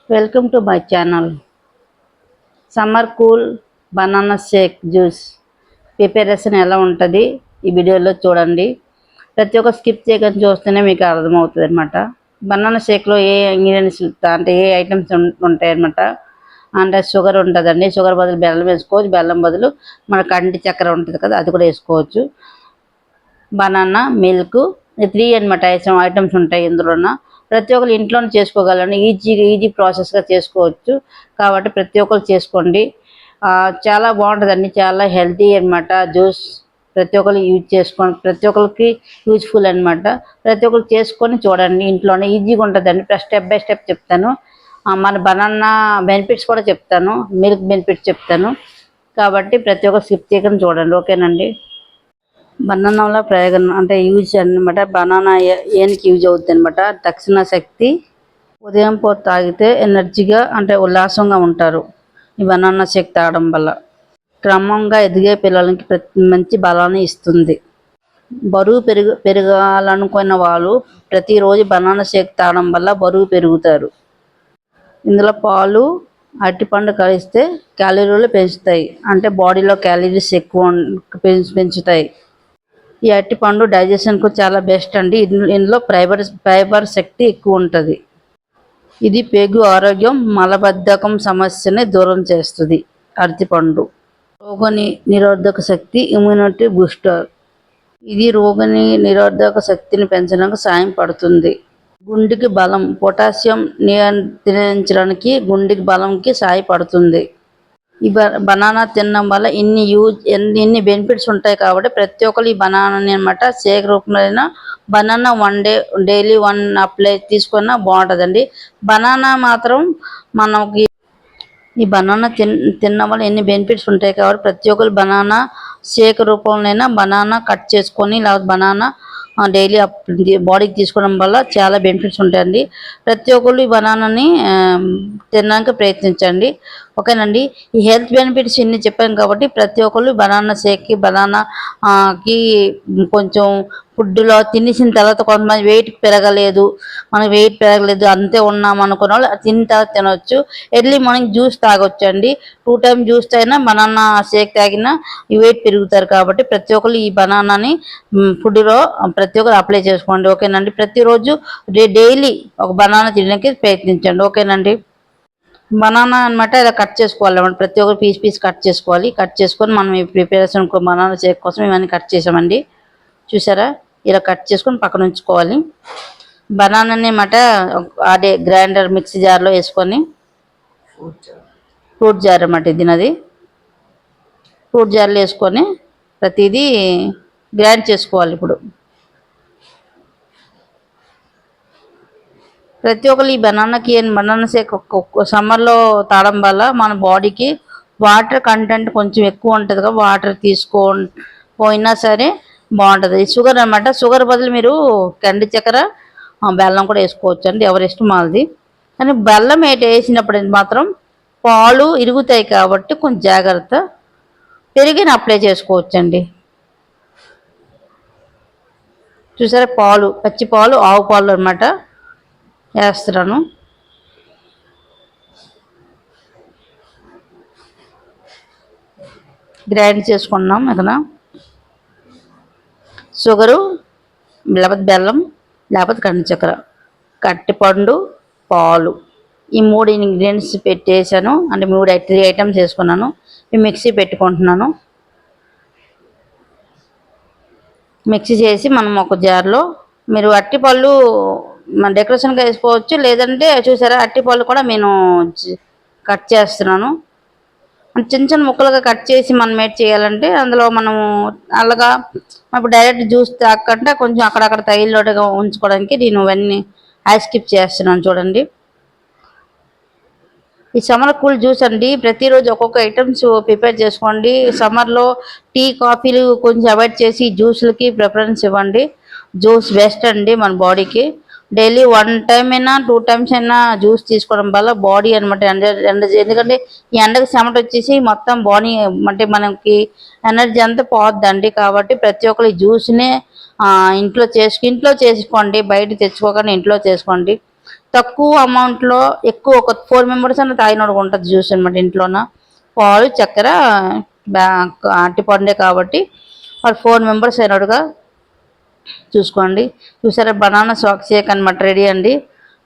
Welcome to my channel. Summer cool banana shake juice preparation ఎలా ఉంటుంది ఈ వీడియోలో చూడండి. ప్రతి ఒక్క స్కిప్ చేయకుండా చూస్తేనే మీకు అర్థమవుతుంది అనమాట. బనానా షేక్లో ఏ ఇంగ్రీడియంట్స్ అంటే ఏ ఐటమ్స్ ఉంటాయి అనమాట. అంటే షుగర్ ఉంటుందండి, షుగర్ బదులు బెల్లం వేసుకోవచ్చు, బెల్లం బదులు మన కంటి చక్కెర ఉంటుంది కదా అది కూడా వేసుకోవచ్చు. బనానా, మిల్క్, 3 అనమాట ఐటమ్స్ ఉంటాయి ఇందులోన. ప్రతి ఒక్కరు ఇంట్లోనే చేసుకోగలండి, ఈజీ ప్రాసెస్గా చేసుకోవచ్చు. కాబట్టి ప్రతి ఒక్కరు చేసుకోండి. చాలా బాగుంటుందండి, చాలా హెల్తీ అనమాట జ్యూస్. ప్రతి ఒక్కరు యూజ్ చేసుకోండి, ప్రతి ఒక్కరికి యూజ్ఫుల్ అనమాట. ప్రతి ఒక్కరు చేసుకొని చూడండి, ఇంట్లోనే ఈజీగా ఉంటుందండి. స్టెప్ బై స్టెప్ చెప్తాను. మన బనానా బెనిఫిట్స్ కూడా చెప్తాను, మిల్క్ బెనిఫిట్స్ చెప్తాను. కాబట్టి ప్రతి ఒక్కరు స్కిప్ చేయకుండా చూడండి, ఓకేనండి. బనానాలో ప్రయోజనం అంటే యూజ్ అనమాట. బనానా ఏనికి యూజ్ అవుతుంది అనమాట. తక్షణ శక్తి, ఉదయం పూట తాగితే ఎనర్జీగా అంటే ఉల్లాసంగా ఉంటారు ఈ బనానా షేక్ తాగడం వల్ల. క్రమంగా ఎదిగే పిల్లలకి మంచి బలాన్ని ఇస్తుంది. బరువు పెరగాలనుకున్న వాళ్ళు ప్రతిరోజు బనానా షేక్ తాగడం వల్ల బరువు పెరుగుతారు. ఇందులో పాలు, అరటిపండు కలిస్తే క్యాలరీలు పెంచుతాయి, అంటే బాడీలో క్యాలరీస్ ఎక్కువ పెంచుతాయి. ఈ అరటిపండు డైజెషన్కు చాలా బెస్ట్ అండి. ఇందులో ఫైబర్ శక్తి ఎక్కువ ఉంటుంది. ఇది పేగు ఆరోగ్యం, మలబద్ధకం సమస్యని దూరం చేస్తుంది. అరటిపండు రోగ నిరోధక శక్తి, ఇమ్యూనిటీ బూస్టర్. ఇది రోగ నిరోధక శక్తిని పెంచడానికి సాయం పడుతుంది. గుండెకి బలం, పొటాషియం నియంత్రించడానికి గుండెకి బలంకి సహాయపడుతుంది. ఈ బనానా తినడం వల్ల ఇన్ని బెనిఫిట్స్ ఉంటాయి. కాబట్టి ప్రతి ఒక్కరు ఈ బనానాని అనమాట షేక్ రూపంలో బనానా డైలీ 1 అప్లై తీసుకున్నా బాగుంటుందండి. బనానా మాత్రం మనకి ఈ బనానా తినడం వల్ల ఎన్ని బెనిఫిట్స్ ఉంటాయి. కాబట్టి ప్రతి ఒక్కరు బనానా షేక్ రూపంలో బనానా కట్ చేసుకొని లేకపోతే బనానా డైలీ బాడీకి తీసుకోవడం వల్ల చాలా బెనిఫిట్స్ ఉంటాయండి. ప్రతి ఒక్కరు ఈ బనానాని తినడానికి ప్రయత్నించండి, ఓకేనండి. ఈ హెల్త్ బెనిఫిట్స్ ఇన్ని చెప్పాను కాబట్టి ప్రతి ఒక్కరు బనానా షేక్కి బనానాకి కొంచెం ఫుడ్లో తినేసిన తర్వాత కొంతమంది వెయిట్ పెరగలేదు అంతే ఉన్నాం అనుకున్న వాళ్ళు తిన్న తర్వాత తినవచ్చు. ఎర్లీ మార్నింగ్ జ్యూస్ తాగొచ్చు అండి. 2 టైమ్స్ జ్యూస్ తాగినా బనానా షేక్ తాగినా ఈ వెయిట్ పెరుగుతారు. కాబట్టి ప్రతి ఒక్కరు ఈ బనానాని ఫుడ్లో ప్రతి ఒక్కరు అప్లై చేసుకోండి, ఓకేనండి. ప్రతిరోజు డైలీ ఒక బనానా తినడానికి ప్రయత్నించండి, ఓకేనండి. బనానా అనమాట ఇలా కట్ చేసుకోవాలి అన్నమాట. ప్రతి ఒక్కరు పీస్ కట్ చేసుకోవాలి. కట్ చేసుకొని మనం ఈ ప్రిపరేషన్ బనానా షేక్ కోసం ఇవన్నీ కట్ చేసామండి. చూసారా, ఇలా కట్ చేసుకొని పక్కన ఉంచుకోవాలి. బనానాని అన్నమాట అదే గ్రైండర్ మిక్సీ జార్లో వేసుకొని, ఫ్రూట్ జార్ అన్నమాట ఇది, ఫ్రూట్ జార్లో వేసుకొని ప్రతిదీ గ్రైండ్ చేసుకోవాలి. ఇప్పుడు ప్రతి ఒక్కరు ఈ బనానా షేక్ సమ్మర్లో తాగడం వల్ల మన బాడీకి వాటర్ కంటెంట్ కొంచెం ఎక్కువ ఉంటుంది కదా, వాటర్ పోయినా సరే బాగుంటుంది. షుగర్ అనమాట, షుగర్ బదులు మీరు కంది చక్కెర, బెల్లం కూడా వేసుకోవచ్చు అండి, ఎవరి ఇష్టం వాళ్ళది. కానీ బెల్లం వేసినప్పుడు మాత్రం పాలు ఇరుగుతాయి కాబట్టి కొంచెం జాగ్రత్త. పెరిగిన అప్లై చేసుకోవచ్చు అండి. చూసారా, పచ్చి పాలు, ఆవు పాలు అనమాట వేస్తున్నాను. గ్రైండ్ చేసుకున్నాం ఇక్కడ. షుగరు లేకపోతే బెల్లం లేకపోతే కంది చక్కెర, అరటిపండు, పాలు, ఈ 3 ఇంగ్రీడియంట్స్ పెట్టేసాను. అంటే 3 ఐటమ్స్ వేసుకున్నాను. మిక్సీ పెట్టుకుంటున్నాను. మిక్సీ చేసి మనం ఒక జార్లో, మీరు అరటిపళ్ళు మన డెకరేషన్గా వేసుకోవచ్చు, లేదంటే చూసారా అరటిపళ్ళు కూడా నేను కట్ చేస్తున్నాను. చిన్న ముక్కలుగా కట్ చేసి మనం మేడ్ చేయాలంటే అందులో మనము అలాగా ఇప్పుడు డైరెక్ట్ జ్యూస్ తాగకుండా కొంచెం అక్కడక్కడ తగిలిలోటుగా ఉంచుకోవడానికి నేను ఇవన్నీ ఐస్ స్కిప్ చేస్తున్నాను. చూడండి, ఈ సమ్మర్ కూల్ జ్యూస్ అండి. ప్రతిరోజు ఒక్కొక్క ఐటమ్స్ ప్రిపేర్ చేసుకోండి. సమ్మర్లో టీ, కాఫీలు కొంచెం అవాయిడ్ చేసి జ్యూస్లకి ప్రిఫరెన్స్ ఇవ్వండి. జ్యూస్ బెస్ట్ అండి మన బాడీకి. డైలీ 1 టైం అయినా 2 టైమ్స్ అయినా జ్యూస్ తీసుకోవడం వల్ల బాడీ అనమాట ఎందుకంటే ఈ ఎండకు చెమట వచ్చేసి మొత్తం బాడీ అంటే మనకి ఎనర్జీ అంతా పోద్దండి. కాబట్టి ప్రతి ఒక్కరు ఈ జ్యూస్ని ఇంట్లో చేసుకోండి, బయట తెచ్చుకోకుండా ఇంట్లో చేసుకోండి. తక్కువ అమౌంట్లో ఎక్కువ ఒక 4 మెంబర్స్ అన్న తాగినోడు ఉంటుంది జ్యూస్ అనమాట ఇంట్లోన. పాలు చక్కెర అరటిపండే కాబట్టి వాళ్ళు 4 మెంబర్స్ అయినట్టుగా చూసుకోండి. చూసారా, బనానా షాక్ షేక్ అనమాట రెడీ అండి.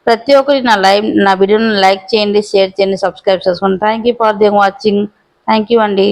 ప్రతి ఒక్కరి నా వీడియోని లైక్ చేయండి, షేర్ చేయండి, సబ్స్క్రైబ్ చేసుకోండి. Thank you for the watching. Thank you అండి.